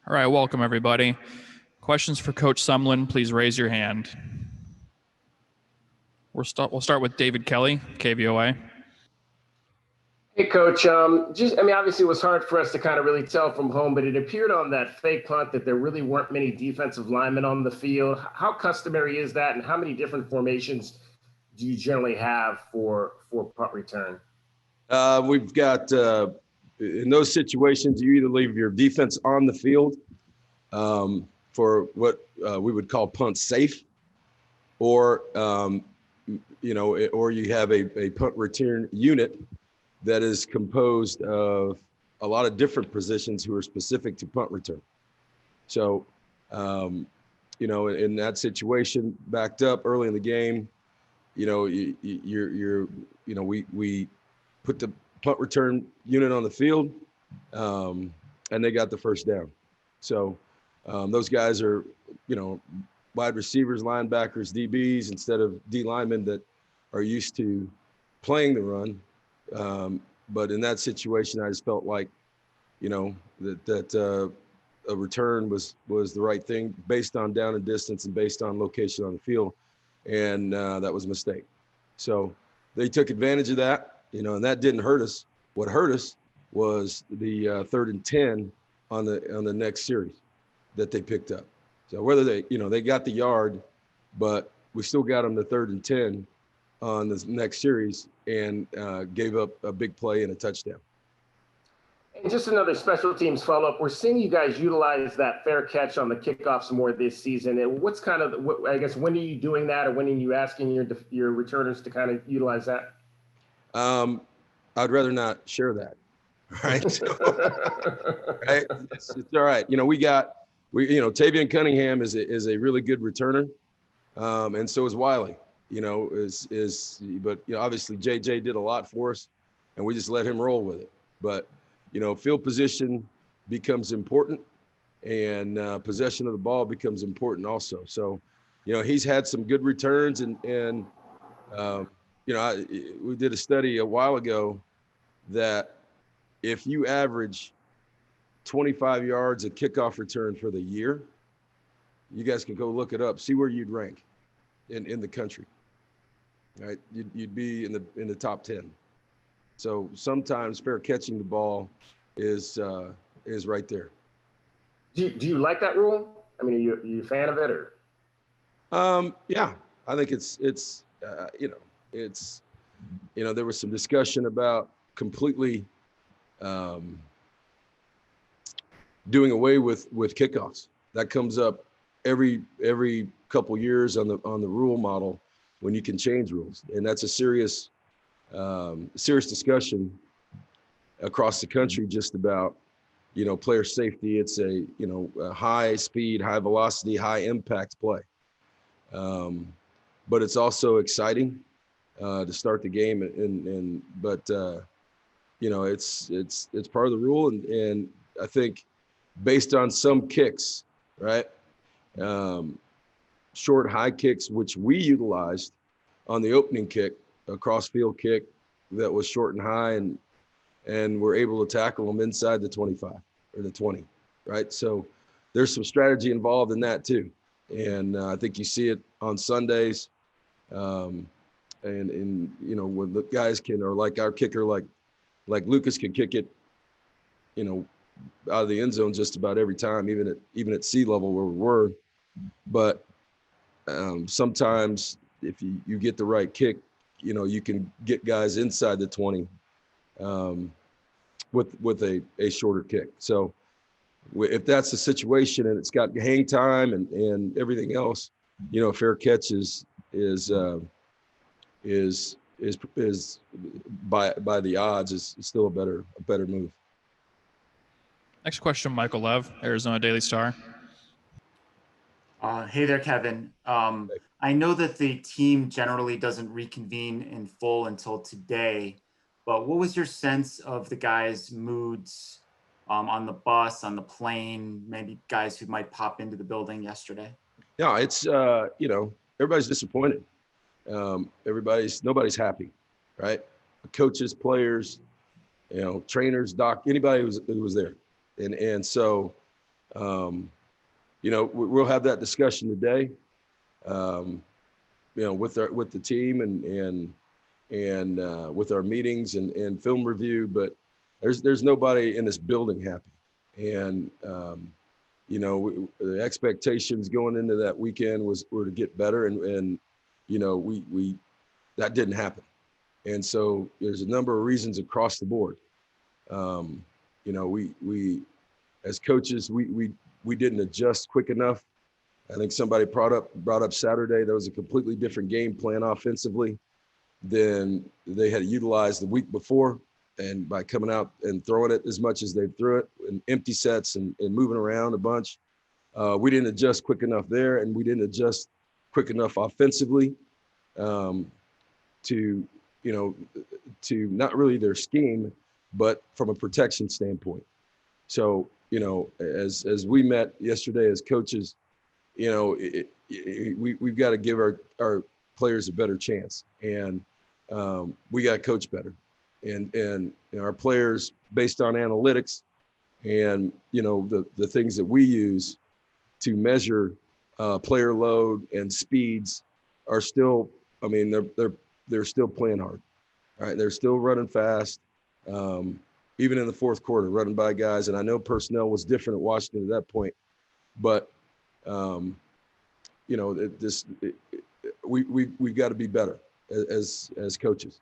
All right, welcome everybody. Questions for Coach Sumlin, please raise your hand. We'll start with David Kelly, KVOA. Hey, Coach. Obviously it was hard for us to kind of really tell from home, but it appeared on that fake punt that there really weren't many defensive linemen on the field. How customary is that, and how many different formations do you generally have for punt return? We've got, in those situations, you either leave your defense on the field for what we would call punt safe, or or you have a punt return unit that is composed of a lot of different positions who are specific to punt return. So, in that situation, backed up early in the game, we put the punt return unit on the field, and they got the first down. So those guys are, wide receivers, linebackers, DBs, instead of D linemen that are used to playing the run. But in that situation, I just felt like, that a return was the right thing based on down and distance and based on location on the field. And that was a mistake. So they took advantage of that, and that didn't hurt us. What hurt us was the 3rd and 10 on the next series that they picked up. So whether they got the yard, but we still got them the 3rd and 10 on the next series and gave up a big play and a touchdown. And just another special teams follow-up. We're seeing you guys utilize that fair catch on the kickoffs more this season. And what's when are you doing that, or when are you asking your returners to kind of utilize that? I'd rather not share that. Right. So, right. It's all right. Tavian Cunningham is a really good returner. And so is Wiley, but obviously JJ did a lot for us, and we just let him roll with it. But, field position becomes important, and possession of the ball becomes important also. So, he's had some good returns, and we did a study a while ago that if you average 25 yards a kickoff return for the year, you guys can go look it up, see where you'd rank in the country. Right? You'd be in the top 10. So sometimes fair catching the ball is right there. Do you like that rule? I mean, are you a fan of it, or? Yeah, I think it's there was some discussion about completely doing away with kickoffs. That comes up every couple years on the rule model when you can change rules, and that's a serious discussion across the country just about player safety. It's a high speed, high velocity, high impact play, but it's also exciting to start the game, but it's part of the rule, and I think based on some kicks, right, short high kicks, which we utilized on the opening kick, a cross-field kick that was short and high, and we're able to tackle them inside the 25 or the 20, right? So there's some strategy involved in that too, and I think you see it on Sundays, and when the guys can, or like our kicker, like Lucas can kick it, out of the end zone just about every time, even at sea level where we were. But sometimes if you get the right kick, you can get guys inside the 20 with a shorter kick. So if that's the situation and it's got hang time and everything else, fair catch is by the odds is still a better move. Next question, Michael Lev, Arizona Daily Star. Hey there, Kevin. I know that the team generally doesn't reconvene in full until today, but what was your sense of the guys' moods on the bus, on the plane, maybe guys who might pop into the building yesterday? Yeah, it's, everybody's disappointed. Nobody's happy, right? Coaches, players, trainers, anybody who was there. And so We'll have that discussion today, with the team and with our meetings and film review. But there's nobody in this building happy, and the expectations going into that weekend were to get better, and we that didn't happen, and so there's a number of reasons across the board. We as coaches, we didn't adjust quick enough. I think somebody brought up Saturday. That was a completely different game plan offensively than they had utilized the week before. And by coming out and throwing it as much as they threw it in empty sets and moving around a bunch, we didn't adjust quick enough there, and we didn't adjust quick enough offensively to not really their scheme, but from a protection standpoint. So, as we met yesterday as coaches, we've got to give our players a better chance, and we got to coach better, and our players, based on analytics and the things that we use to measure player load and speeds, are still, they're still playing hard. Right, they're still running fast, even in the fourth quarter, running by guys. And I know personnel was different at Washington at that point, but we've got to be better as coaches.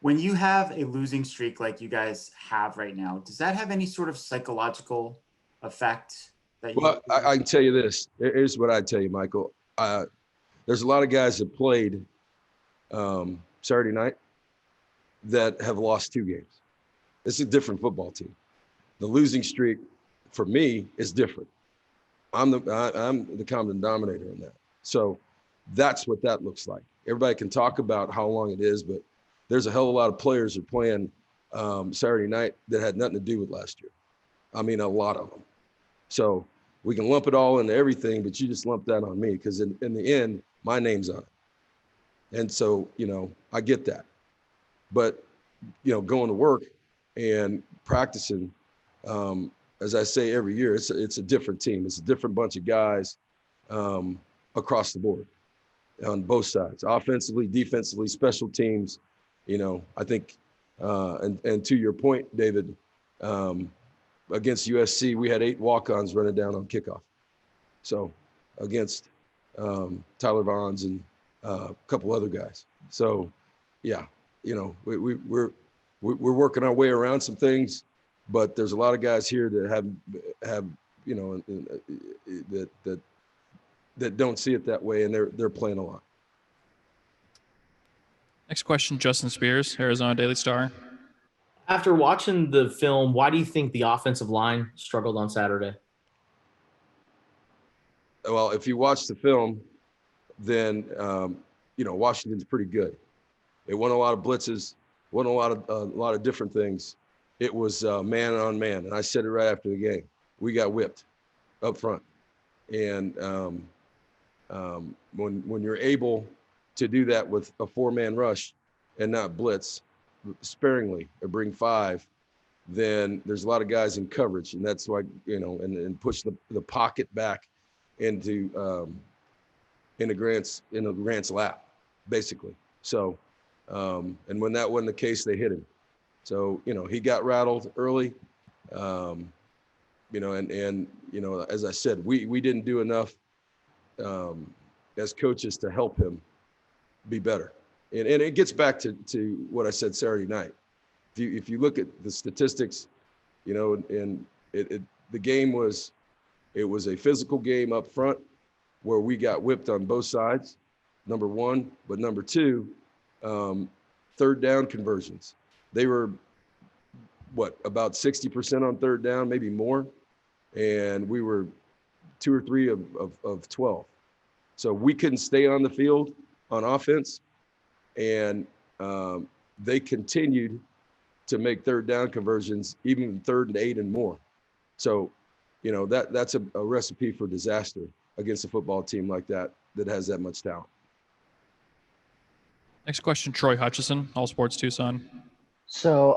When you have a losing streak like you guys have right now, does that have any sort of psychological effect? Well, I can tell you this. Here's what I'd tell you, Michael. There's a lot of guys that played Saturday night that have lost 2 games. It's a different football team. The losing streak for me is different. I'm the common denominator in that. So that's what that looks like. Everybody can talk about how long it is, but there's a hell of a lot of players who are playing Saturday night that had nothing to do with last year. I mean, a lot of them. So we can lump it all into everything, but you just lump that on me because in the end, my name's on it. And so, I get that. But, going to work and practicing, as I say every year, it's a different team. It's a different bunch of guys across the board on both sides, offensively, defensively, special teams. I think, and to your point, David, against USC, we had 8 walk-ons running down on kickoff. So against Tyler Vaughns and a couple other guys. So, yeah, we're working our way around some things, but there's a lot of guys here that have that don't see it that way, and they're playing a lot. Next question, Justin Spears, Arizona Daily Star. After watching the film, why do you think the offensive line struggled on Saturday? Well, if you watch the film, then Washington's pretty good. It won a lot of blitzes, won a lot of different things. It was man on man, and I said it right after the game. We got whipped up front, and when you're able to do that with a 4-man rush and not blitz sparingly or bring 5, then there's a lot of guys in coverage, and that's why and push the pocket back into Grant's lap, basically. So, and when that wasn't the case, they hit him. So he got rattled early, and as I said, we didn't do enough as coaches to help him be better. And it gets back to what I said Saturday night. If you look at the statistics, and the game was a physical game up front where we got whipped on both sides, number one. But number two, third down conversions. They were, about 60% on third down, maybe more. And we were 2 or 3 of 12. So we couldn't stay on the field on offense. And they continued to make third down conversions, even 3rd and 8 and more. So, that's a recipe for disaster against a football team like that has that much talent. Next question, Troy Hutchison, All Sports Tucson. So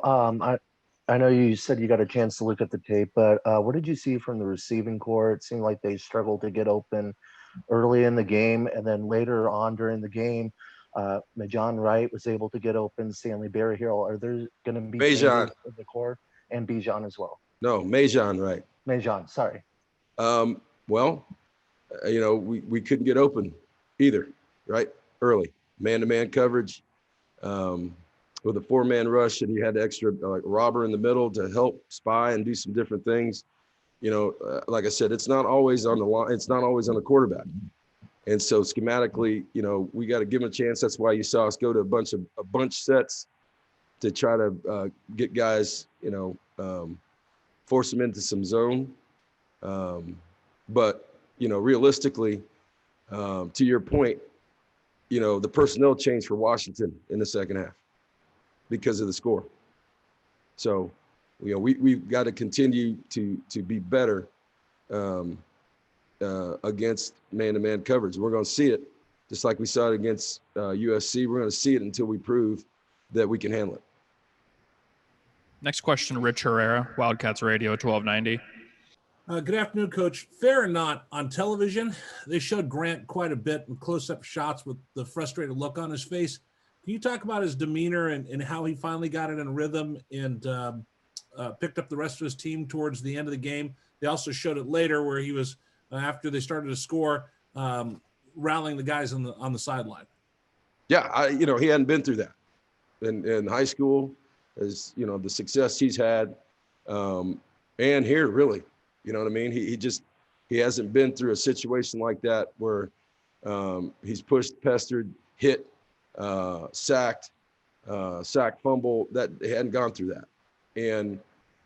I know you said you got a chance to look at the tape, but what did you see from the receiving core? It seemed like they struggled to get open early in the game, and then later on during the game, Majon Wright was able to get open. Stanley Berryhill. Are there going to be Majon. changes in the core and Bijan as well? No, Majon, right. Majon, sorry. Well, we couldn't get open either, right? Early man-to-man coverage with a 4-man rush, and you had extra like robber in the middle to help spy and do some different things. Like I said, it's not always on the line. It's not always on the quarterback. And so schematically, we got to give them a chance. That's why you saw us go to a bunch sets to try to get guys, force them into some zone. But realistically, to your point, the personnel changed for Washington in the second half because of the score. So, we've got to continue to be better against man-to-man coverage. We're going to see it, just like we saw it against USC. We're going to see it until we prove that we can handle it. Next question, Rich Herrera, Wildcats Radio, 1290. Good afternoon, Coach. Fair or not, on television, they showed Grant quite a bit in close-up shots with the frustrated look on his face. Can you talk about his demeanor and how he finally got it in rhythm and picked up the rest of his team towards the end of the game? They also showed it later where he was, after they started to score, rallying the guys on the sideline. Yeah, he hadn't been through that in high school, as the success he's had, and here really. You know what I mean? He hasn't been through a situation like that where he's pushed, pestered, hit, sacked, fumble. That he hadn't gone through that. And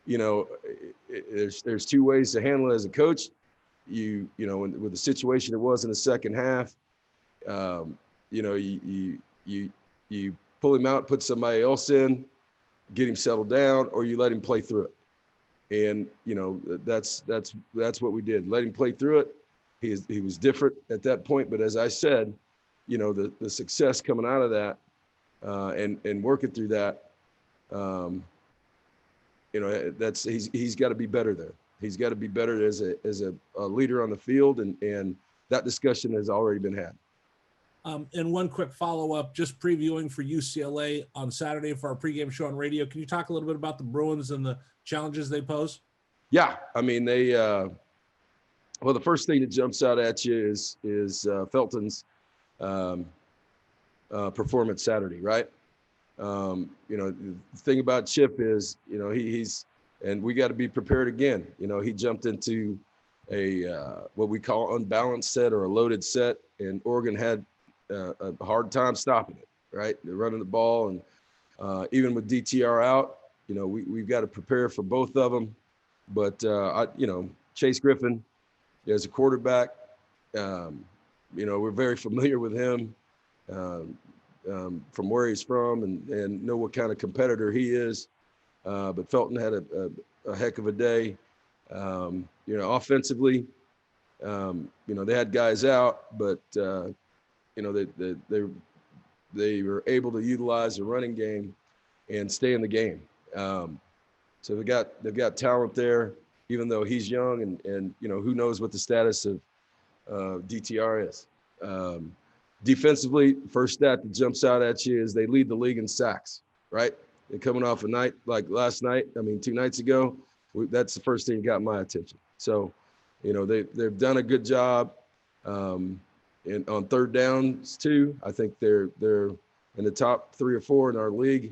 there's two ways to handle it as a coach. With the situation it was in the second half, you pull him out, put somebody else in, get him settled down, or you let him play through it. And that's what we did. Let him play through it. He was different at that point, but as I said, the success coming out of that and working through that, that's he's got to be better there. He's got to be better as a leader on the field, and that discussion has already been had. And one quick follow-up, just previewing for UCLA on Saturday for our pregame show on radio. Can you talk a little bit about the Bruins and the challenges they pose? Yeah, I mean, they the first thing that jumps out at you is Felton's performance Saturday, right? The thing about Chip is, he's and we got to be prepared again. He jumped into a what we call unbalanced set or a loaded set, and Oregon had a hard time stopping it, right? They're running the ball, and even with DTR out, we've got to prepare for both of them. But Chase Griffin as a quarterback, we're very familiar with him from where he's from and know what kind of competitor he is. But Felton had a heck of a day. Offensively, they had guys out, but they were able to utilize the running game and stay in the game. So they've got talent there, even though he's young, and who knows what the status of DTR is. Defensively, first stat that jumps out at you is they lead the league in sacks, right? They're coming off a night like last night. 2 nights ago, that's the first thing that got my attention. So, they've done a good job. And on third downs too, I think they're in the top 3 or 4 in our league,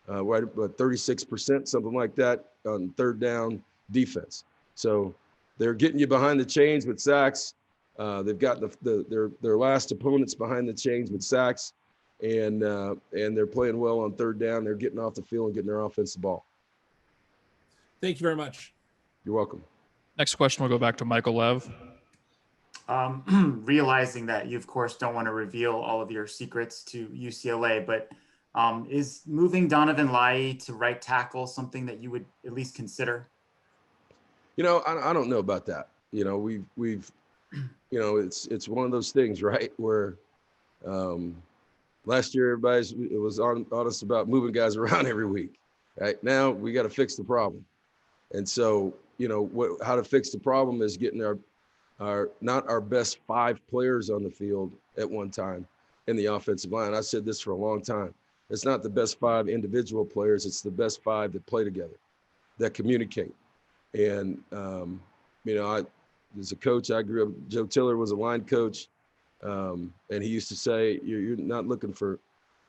right about 36%, something like that on third down defense. So they're getting you behind the chains with sacks. They've got their last opponents behind the chains with sacks, and they're playing well on third down. They're getting off the field and getting their offensive ball. Thank you very much. You're welcome. Next question will go back to Michael Lev. Realizing that you, of course, don't want to reveal all of your secrets to UCLA, but is moving Donovan Lai to right tackle something that you would at least consider? I don't know about that. We've it's one of those things, right, where last year it was on us about moving guys around every week, Right now, we got to fix the problem. And so, how to fix the problem is getting our not our best 5 players on the field at one time in the offensive line. I said this for a long time. It's not the best 5 individual players. It's the best 5 that play together, that communicate. And, as a coach, I grew up, Joe Tiller was a line coach. And he used to say, you're not looking for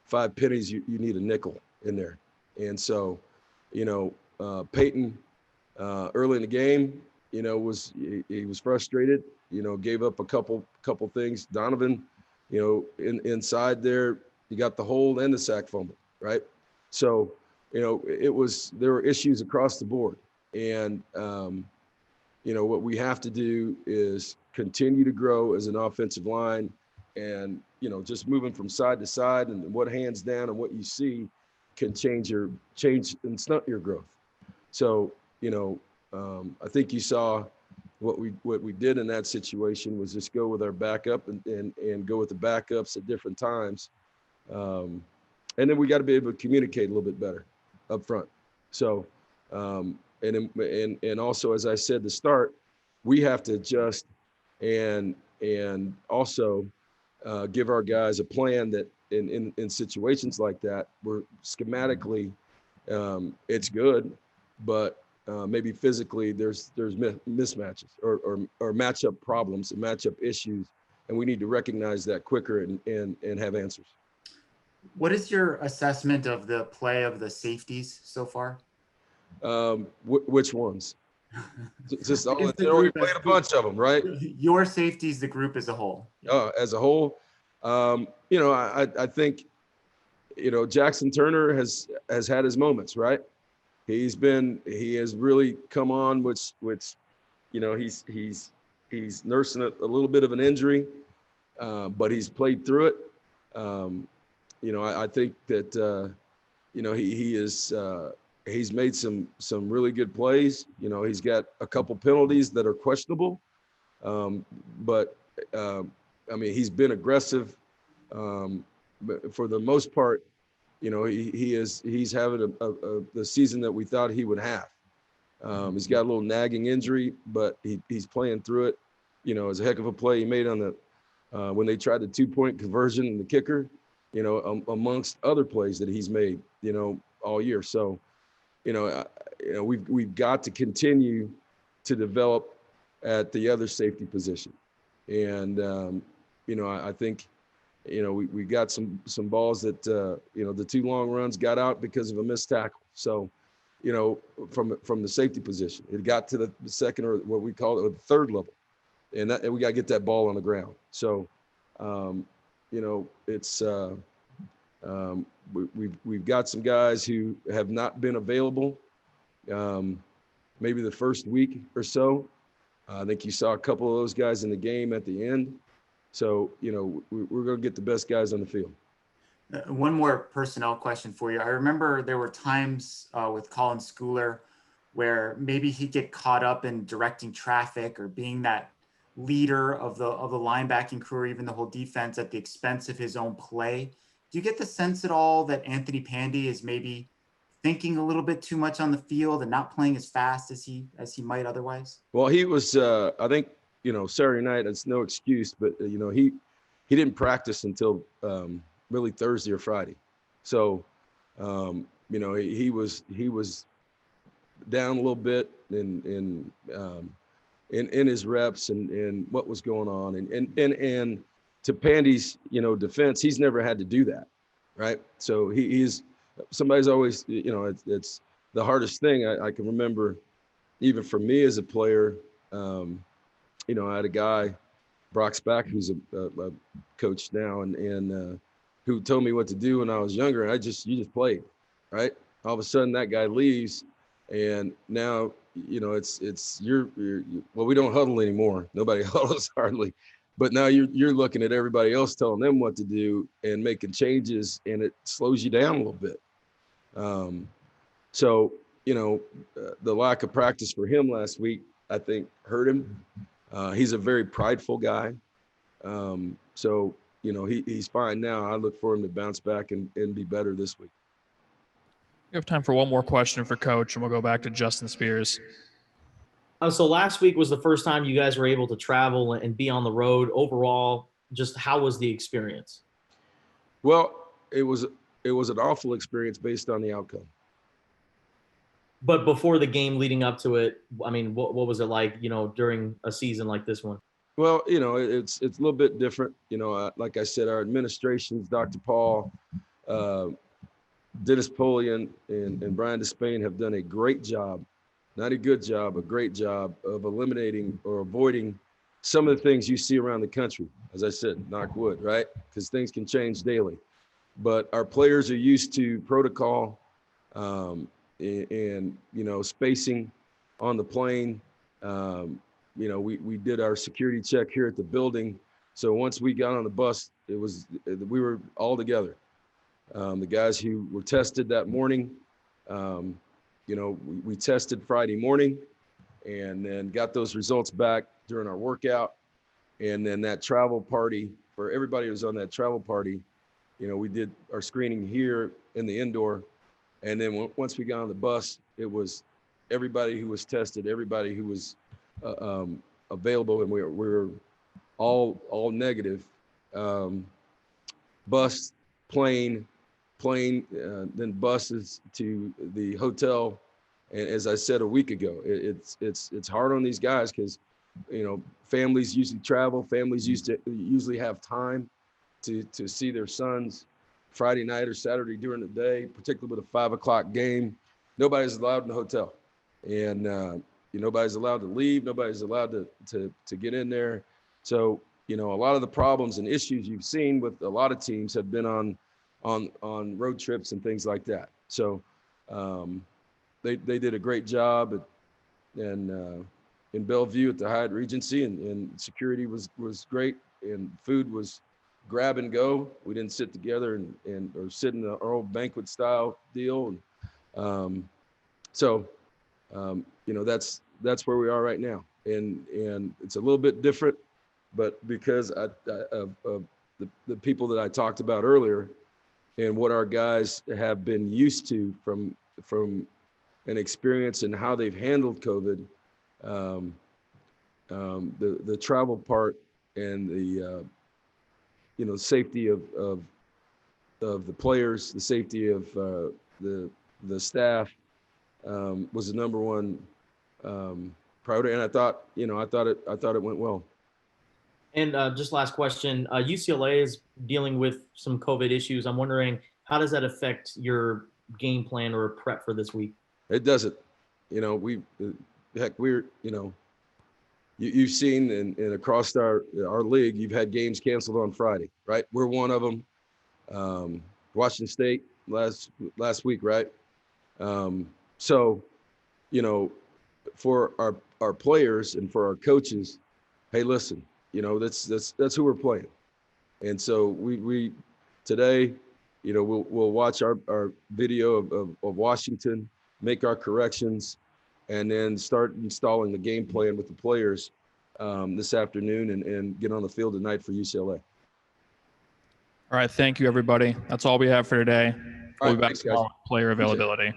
5 pennies, you need a nickel in there. And so, Peyton, early in the game, he was frustrated, gave up a couple things. Donovan, inside there, you got the hold and the sack fumble, right? So, there were issues across the board. And, what we have to do is continue to grow as an offensive line and, just moving from side to side and what hands down and what you see can change and stunt your growth. So, I think you saw what we did in that situation was just go with our backup and go with the backups at different times. And then we got to be able to communicate a little bit better up front. So, and also, as I said to start, we have to adjust and also give our guys a plan that in situations like that, where schematically it's good, but maybe physically there's mismatches or matchup problems and matchup issues, and we need to recognize that quicker and have answers. What is your assessment of the play of the safeties so far? Which ones? Just all, we played a bunch of them, right? Your safeties, the group as a whole. As a whole, I think, Jackson Turner has had his moments, right? He has really come on, which he's nursing a little bit of an injury, but he's played through it. I think that he's made some really good plays. He's got a couple penalties that are questionable, but he's been aggressive. But for the most part, he's having the season that we thought he would have. He's got a little nagging injury, but he's playing through it. It's a heck of a play he made on the when they tried the 2-point conversion and the kicker. Amongst other plays that he's made, all year. So, we've got to continue to develop at the other safety position. And, I think, we got some balls that, the 2 long runs got out because of a missed tackle. So, from the safety position, it got to the second, or what we call it, the third level. And we got to get that ball on the ground. So, it's we've got some guys who have not been available maybe the first week or so. I think you saw a couple of those guys in the game at the end. So, we're going to get the best guys on the field. One more personnel question for you. I remember there were times with Colin Schooler where maybe he'd get caught up in directing traffic or being that leader of the linebacking crew or even the whole defense at the expense of his own play. Do you get the sense at all that Anthony Pandy is maybe thinking a little bit too much on the field and not playing as fast as he might otherwise? Well, he was, I think, Saturday night, it's no excuse, but, he didn't practice until really Thursday or Friday. So, he was down a little bit in his reps and what was going on. And to Pandy's, defense, he's never had to do that, right? So he's somebody's always, it's the hardest thing I can remember, even for me as a player. I had a guy, Brock Spack, who's a coach now, and who told me what to do when I was younger, and you just played, right? All of a sudden that guy leaves, and now it's well, we don't huddle anymore. Nobody huddles hardly. But now you're looking at everybody else telling them what to do and making changes, and it slows you down a little bit. So, the lack of practice for him last week, I think, hurt him. He's a very prideful guy. So, he's fine now. I look for him to bounce back and be better this week. We have time for one more question for Coach, and we'll go back to Justin Spears. So last week was the first time you guys were able to travel and be on the road. Overall, just how was the experience? Well, it was an awful experience based on the outcome. But before the game leading up to it, I mean, what was it like, you know, during a season like this one? Well, you know, it's a little bit different. You know, like I said, our administrations, Dr. Paul, Dennis Polian, and Brian Despain have done a great job, not a good job, a great job of eliminating or avoiding some of the things you see around the country. As I said, knock wood, right? Because things can change daily. But our players are used to protocol and you know, spacing on the plane. You know, we did our security check here at the building. So once we got on the bus, we were all together. The guys who were tested that morning, you know, we tested Friday morning and then got those results back during our workout. And then that travel party, for everybody who was on that travel party, you know, we did our screening here in the indoor. And then once we got on the bus, it was everybody who was tested, everybody who was available, and we were all negative. Bus, plane, then buses to the hotel. And as I said a week ago, it's hard on these guys because, you know, families usually travel, families usually have time to see their sons Friday night or Saturday during the day, particularly with a 5 o'clock game. Nobody's allowed in the hotel, and nobody's allowed to leave. Nobody's allowed to get in there. So, you know, a lot of the problems and issues you've seen with a lot of teams have been on road trips and things like that. So they did a great job in Bellevue at the Hyatt Regency, and security was great, and food was grab and go. We didn't sit together or sit in our old banquet style deal. And you know, that's where we are right now. And it's a little bit different, but because of the people that I talked about earlier and what our guys have been used to from an experience and how they've handled COVID, the travel part and the you know, safety of the players, the safety of the staff was the number one priority. And I thought it went well. And just last question, UCLA is dealing with some COVID issues. I'm wondering, how does that affect your game plan or prep for this week? It doesn't. You know, we're, you know, you've seen in across our league, you've had games canceled on Friday, right? We're one of them. Washington State last week, right? So, you know, for our players and for our coaches, hey, listen, you know, that's who we're playing. And so we today, you know, we'll watch our video of Washington, make our corrections, and then start installing the game plan with the players this afternoon and get on the field tonight for UCLA. All right. Thank you, everybody. That's all we have for today. We'll be back Thanks, guys. tomorrow with player availability.